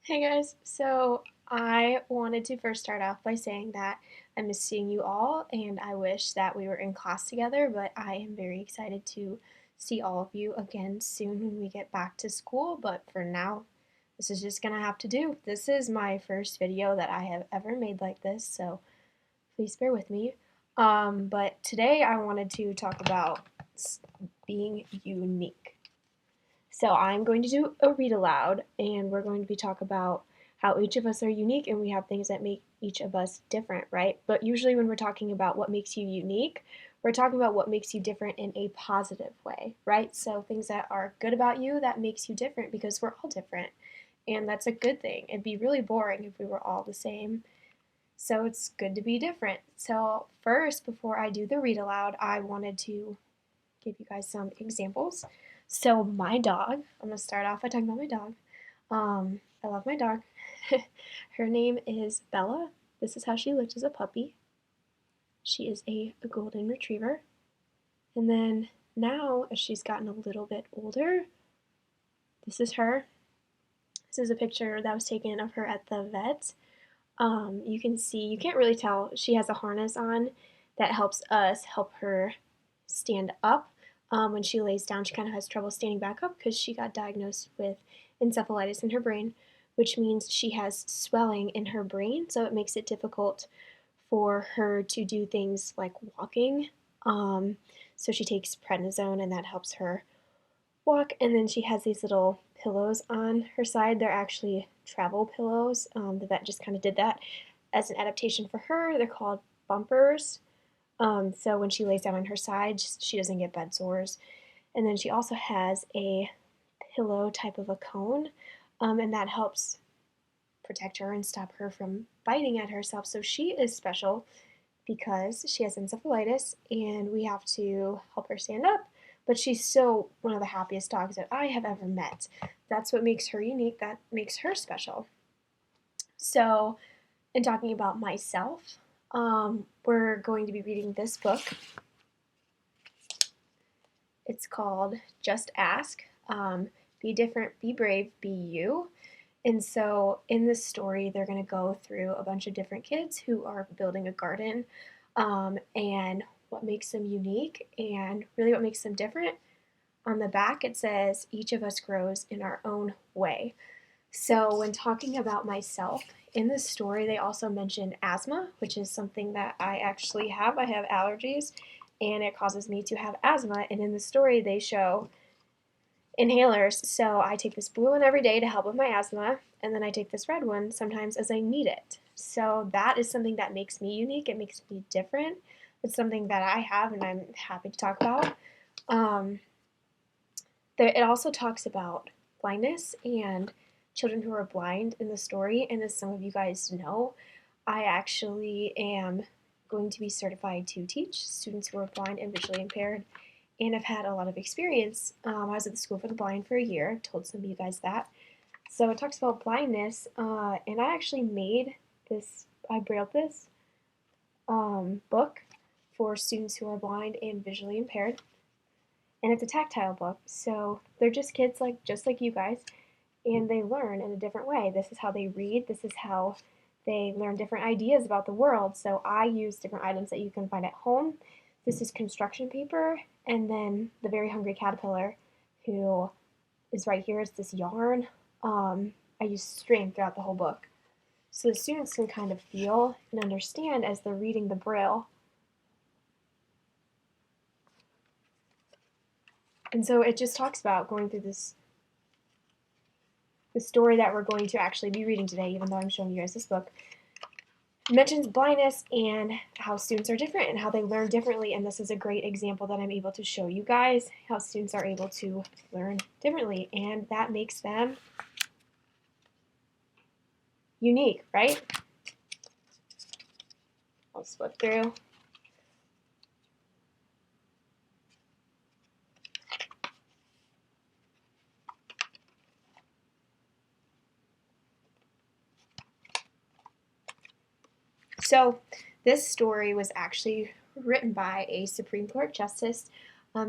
Hey guys, so I wanted to first start off by saying that I miss seeing you all and I wish that we were in class together, but I am very excited to see all of you again soon when we get back to school. But for now, this is just gonna have to do. This is my first video that I have ever made like this, so please bear with me. But today I wanted to talk about being unique. So I'm going to do a read aloud, and we're going to be talk about how each of us are unique and we have things that make each of us different, right? But usually when we're talking about what makes you unique, we're talking about what makes you different in a positive way, right? So things that are good about you that makes you different because we're all different. And that's a good thing. It'd be really boring if we were all the same. So it's good to be different. So first, before I do the read aloud, I wanted to give you guys some examples. So my dog, I'm gonna start off by talking about my dog. I love my dog. Her name is Bella. This is how she looked as a puppy. She is a golden retriever. And then now, as she's gotten a little bit older, this is her. This is a picture that was taken of her at the vet. You can see, you can't really tell, she has a harness on that helps us help her stand up. When she lays down, she kind of has trouble standing back up because she got diagnosed with encephalitis in her brain, which means she has swelling in her brain, so it makes it difficult for her to do things like walking. So she takes prednisone, and that helps her walk. And then she has these little pillows on her side. They're actually travel pillows. The vet just kind of did that as an adaptation for her. They're called bumpers. So when she lays down on her side, she doesn't get bed sores. And then she also has a pillow type of a cone, and that helps protect her and stop her from biting at herself. So she is special because she has encephalitis, and we have to help her stand up. But she's still one of the happiest dogs that I have ever met. That's what makes her unique. That makes her special. So, in talking about myself, we're going to be reading this book. It's called Just Ask. Be different, be brave, be you. And so in this story, they're going to go through a bunch of different kids who are building a garden, and what makes them unique and really what makes them different. On the back, it says, each of us grows in our own way. So when talking about myself, in this story, they also mention asthma, which is something that I actually have. I have allergies, and it causes me to have asthma. And in the story, they show inhalers. So I take this blue one every day to help with my asthma, and then I take this red one sometimes as I need it. So that is something that makes me unique. It makes me different. It's something that I have, and I'm happy to talk about. Um, it also talks about blindness and children who are blind in the story. And as some of you guys know, I actually am going to be certified to teach students who are blind and visually impaired, and I've had a lot of experience. I was at the School for the Blind for a year. I've told some of you guys that. So it talks about blindness, and I actually made this, I brailled this book for students who are blind and visually impaired. And it's a tactile book, so they're just kids just like you guys, and they learn in a different way. This is how they read. This is how they learn different ideas about the world. So I use different items that you can find at home. This is construction paper, and then the Very Hungry Caterpillar, who is right here, is this yarn. I use string throughout the whole book. So the students can kind of feel and understand as they're reading the Braille. And so it just talks about going through the story that we're going to actually be reading today, even though I'm showing you guys this book. It mentions blindness and how students are different and how they learn differently, and this is a great example that I'm able to show you guys how students are able to learn differently, and that makes them unique, right? I'll flip through. So this story was actually written by a Supreme Court justice.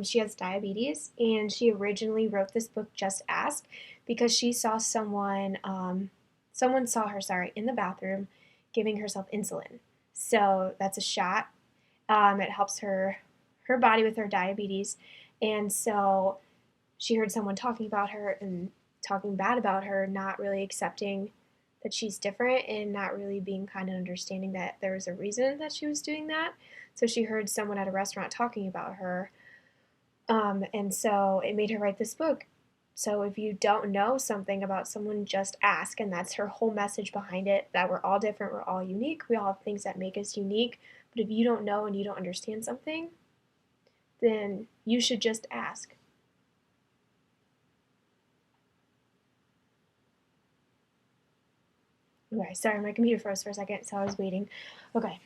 She has diabetes, and she originally wrote this book, Just Ask, because she saw someone someone saw her, in the bathroom giving herself insulin. So that's a shot. It helps her body with her diabetes, and so she heard someone talking about her and talking bad about her, not really accepting that she's different and not really being kind of understanding that there was a reason that she was doing that. So she heard someone at a restaurant talking about her, and so it made her write this book. So if you don't know something about someone, just ask. And that's her whole message behind it, that we're all different, we're all unique, we all have things that make us unique. But if you don't know and you don't understand something, then you should just ask. Okay, sorry, my computer froze for a second, so I was waiting. Okay,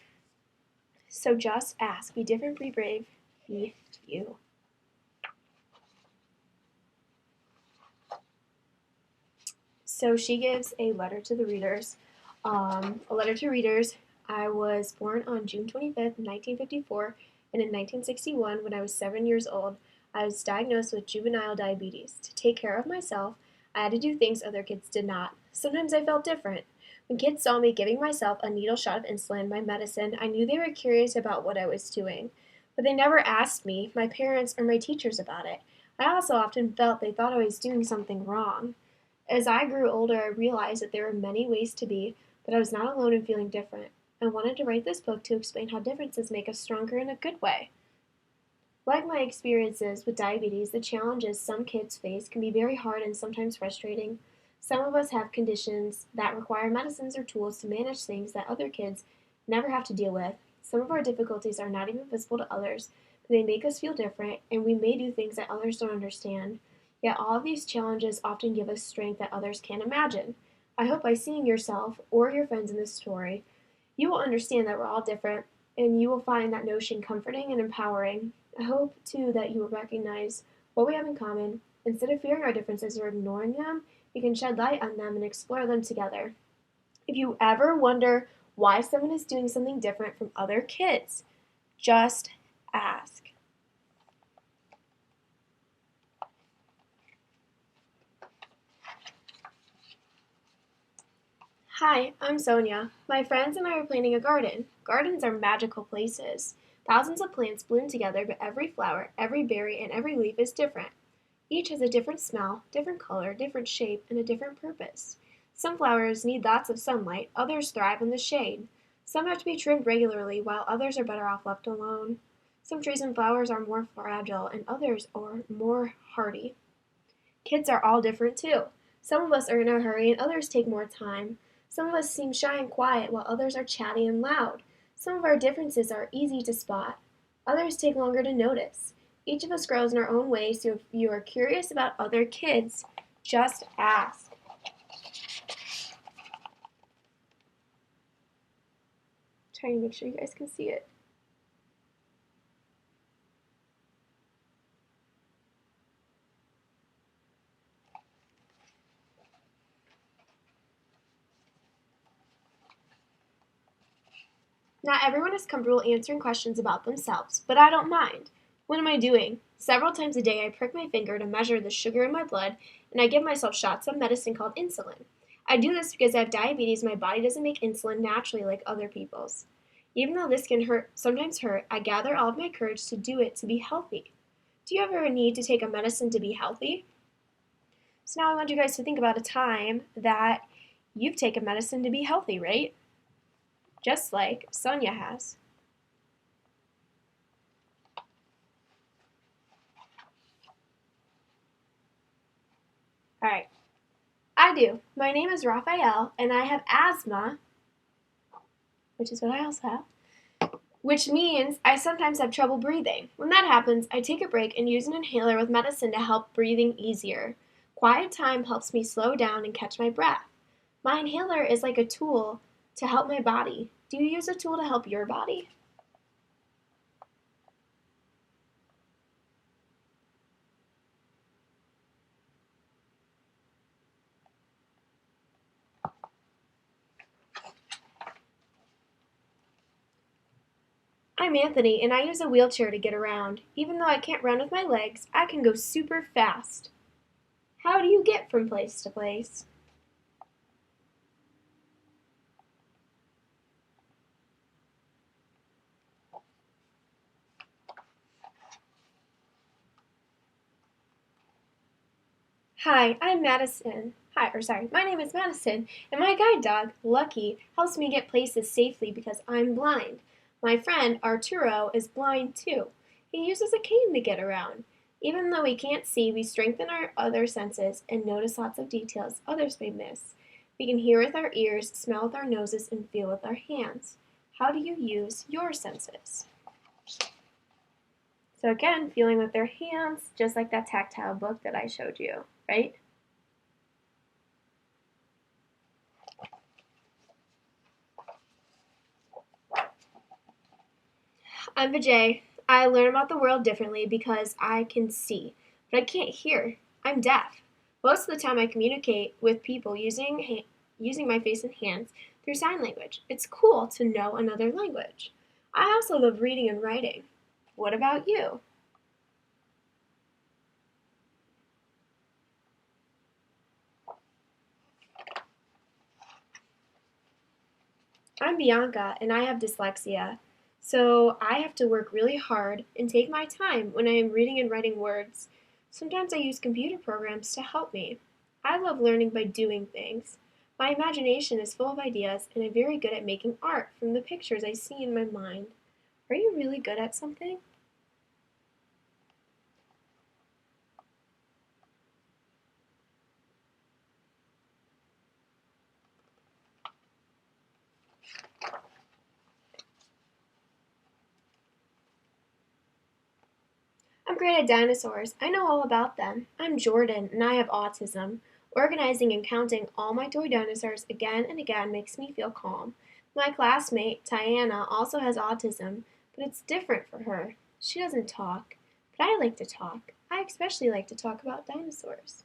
so just ask. Be different, be brave, be you. So she gives a letter to the readers. A letter to readers. I was born on June 25th, 1954, and in 1961, when I was 7 years old, I was diagnosed with juvenile diabetes. To take care of myself, I had to do things other kids did not. Sometimes I felt different. When kids saw me giving myself a needle shot of insulin, my medicine, I knew they were curious about what I was doing. But they never asked me, my parents, or my teachers about it. I also often felt they thought I was doing something wrong. As I grew older, I realized that there were many ways to be, but I was not alone in feeling different. I wanted to write this book to explain how differences make us stronger in a good way. Like my experiences with diabetes, the challenges some kids face can be very hard and sometimes frustrating. Some of us have conditions that require medicines or tools to manage things that other kids never have to deal with. Some of our difficulties are not even visible to others, but they make us feel different, and we may do things that others don't understand. Yet all of these challenges often give us strength that others can't imagine. I hope by seeing yourself or your friends in this story, you will understand that we're all different, and you will find that notion comforting and empowering. I hope, too, that you will recognize what we have in common. Instead of fearing our differences or ignoring them, we can shed light on them and explore them together. If you ever wonder why someone is doing something different from other kids, just ask. Hi, I'm Sonia. My friends and I are planting a garden. Gardens are magical places. Thousands of plants bloom together, but every flower, every berry, and every leaf is different. Each has a different smell, different color, different shape, and a different purpose. Some flowers need lots of sunlight, others thrive in the shade. Some have to be trimmed regularly, while others are better off left alone. Some trees and flowers are more fragile, and others are more hardy. Kids are all different too. Some of us are in a hurry and others take more time. Some of us seem shy and quiet while others are chatty and loud. Some of our differences are easy to spot. Others take longer to notice. Each of us grows in our own way, so if you are curious about other kids, just ask. Trying to make sure you guys can see it. Not everyone is comfortable answering questions about themselves, but I don't mind. What am I doing? Several times a day I prick my finger to measure the sugar in my blood, and I give myself shots of medicine called insulin. I do this because I have diabetes and my body doesn't make insulin naturally like other people's. Even though this can sometimes hurt, I gather all of my courage to do it to be healthy. Do you ever need to take a medicine to be healthy? So now I want you guys to think about a time that you've taken medicine to be healthy, right? Just like Sonia has. Alright, I do. My name is Raphael, and I have asthma, which is what I also have, which means I sometimes have trouble breathing. When that happens, I take a break and use an inhaler with medicine to help breathing easier. Quiet time helps me slow down and catch my breath. My inhaler is like a tool to help my body. Do you use a tool to help your body? I'm Anthony, and I use a wheelchair to get around. Even though I can't run with my legs, I can go super fast. How do you get from place to place? Hi, I'm Madison. My name is Madison, and my guide dog, Lucky, helps me get places safely because I'm blind. My friend, Arturo, is blind too. He uses a cane to get around. Even though we can't see, we strengthen our other senses and notice lots of details others may miss. We can hear with our ears, smell with our noses, and feel with our hands. How do you use your senses? So again, feeling with their hands, just like that tactile book that I showed you, right? I'm Vijay. I learn about the world differently because I can see, but I can't hear. I'm deaf. Most of the time, I communicate with people using my face and hands through sign language. It's cool to know another language. I also love reading and writing. What about you? I'm Bianca, and I have dyslexia. So I have to work really hard and take my time when I am reading and writing words. Sometimes I use computer programs to help me. I love learning by doing things. My imagination is full of ideas, and I'm very good at making art from the pictures I see in my mind. Are you really good at something? I'm great at dinosaurs. I know all about them. I'm Jordan, and I have autism. Organizing and counting all my toy dinosaurs again and again makes me feel calm. My classmate, Tiana, also has autism, but it's different for her. She doesn't talk, but I like to talk. I especially like to talk about dinosaurs.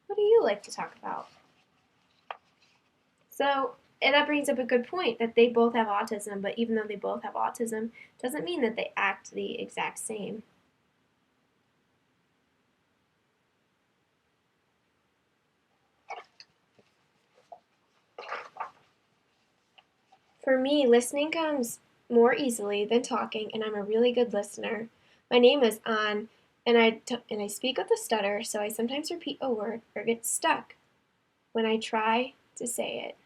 What do you like to talk about? So, and that brings up a good point that they both have autism, but even though they both have autism, doesn't mean that they act the exact same. For me, listening comes more easily than talking, and I'm a really good listener. My name is An, and I speak with a stutter, so I sometimes repeat a word or get stuck when I try to say it.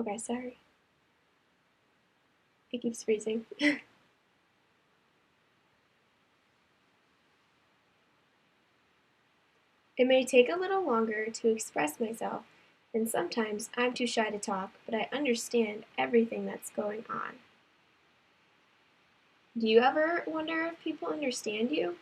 Okay, sorry. It keeps freezing. It may take a little longer to express myself, and sometimes I'm too shy to talk, but I understand everything that's going on. Do you ever wonder if people understand you?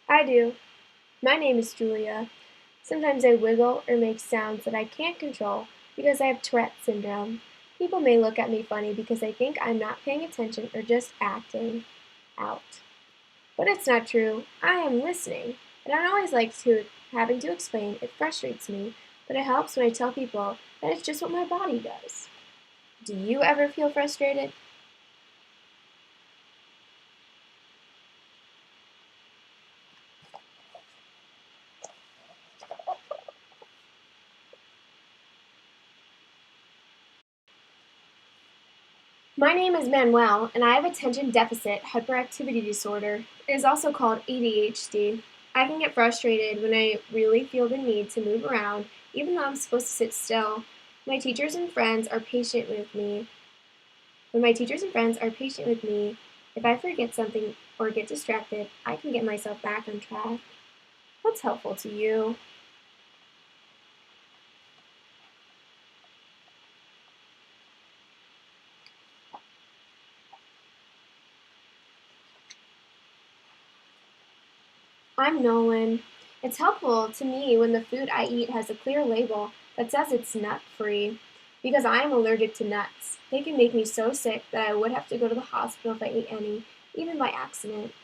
I do. My name is Julia. Sometimes I wiggle or make sounds that I can't control because I have Tourette syndrome. People may look at me funny because they think I'm not paying attention or just acting out. But it's not true. I am listening. I don't always like to having to explain. It frustrates me, but it helps when I tell people that it's just what my body does. Do you ever feel frustrated? My name is Manuel, and I have attention deficit hyperactivity disorder. It is also called ADHD. I can get frustrated when I really feel the need to move around, even though I'm supposed to sit still. My teachers and friends are patient with me. When my teachers and friends are patient with me, if I forget something or get distracted, I can get myself back on track. What's helpful to you? I'm Nolan, It's helpful to me when the food I eat has a clear label that says it's nut free because I am allergic to nuts. They can make me so sick that I would have to go to the hospital if I ate any, even by accident.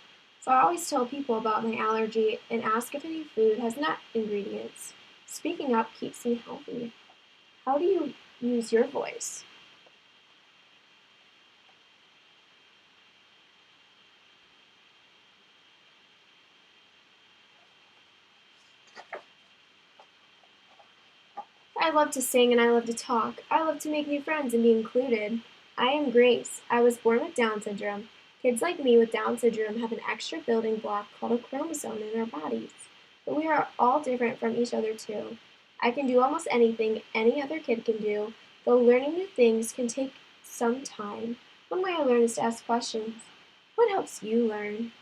So I always tell people about my allergy and ask if any food has nut ingredients. Speaking up keeps me healthy. How do you use your voice? I love to sing and I love to talk. I love to make new friends and be included. I am Grace. I was born with Down syndrome. Kids like me with Down syndrome have an extra building block called a chromosome in our bodies. But we are all different from each other too. I can do almost anything any other kid can do, though learning new things can take some time. One way I learn is to ask questions. What helps you learn?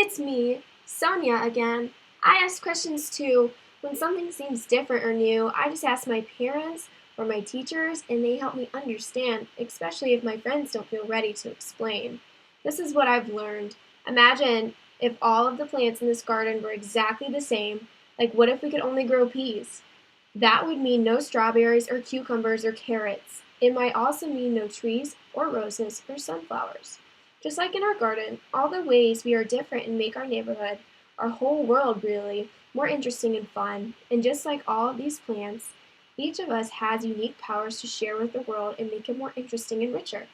It's me, Sonia again. I ask questions too. When something seems different or new, I just ask my parents or my teachers, and they help me understand, especially if my friends don't feel ready to explain. This is what I've learned. Imagine if all of the plants in this garden were exactly the same. Like, what if we could only grow peas? That would mean no strawberries or cucumbers or carrots. It might also mean no trees or roses or sunflowers. Just like in our garden, all the ways we are different and make our neighborhood, our whole world really, more interesting and fun. And just like all of these plants, each of us has unique powers to share with the world and make it more interesting and richer.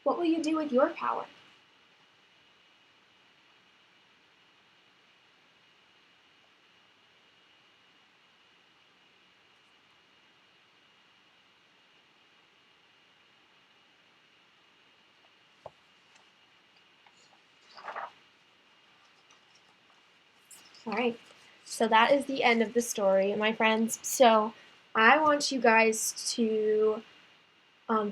What will you do with your power? All right. So that is the end of the story, my friends. So I want you guys to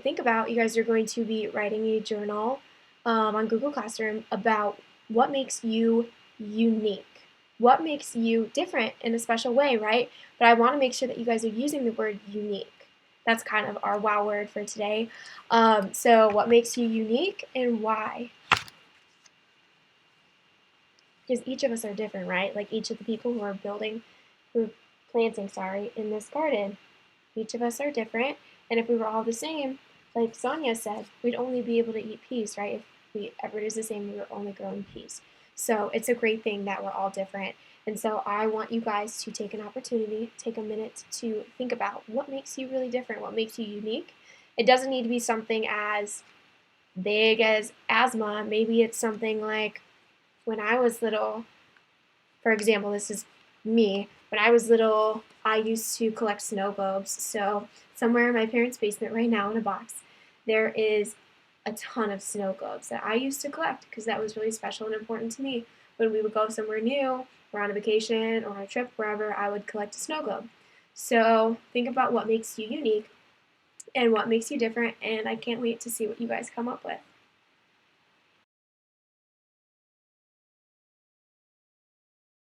think about, you guys are going to be writing a journal on Google Classroom about what makes you unique. What makes you different in a special way, right? But I want to make sure that you guys are using the word unique. That's kind of our wow word for today. So, what makes you unique and why? Because each of us are different, right? Like each of the people who are planting, sorry, in this garden. Each of us are different, and if we were all the same, like Sonia said, we'd only be able to eat peas, right? If we everybody was the same, we were only growing peas. So it's a great thing that we're all different. And so I want you guys to take an opportunity, take a minute to think about what makes you really different, what makes you unique. It doesn't need to be something as big as asthma. Maybe it's something like when I was little, for example, this is me. When I was little, I used to collect snow globes. So, somewhere in my parents' basement right now in a box, there is a ton of snow globes that I used to collect because that was really special and important to me. When we would go somewhere new, or on a vacation, or on a trip, wherever, I would collect a snow globe. So, think about what makes you unique and what makes you different, and I can't wait to see what you guys come up with.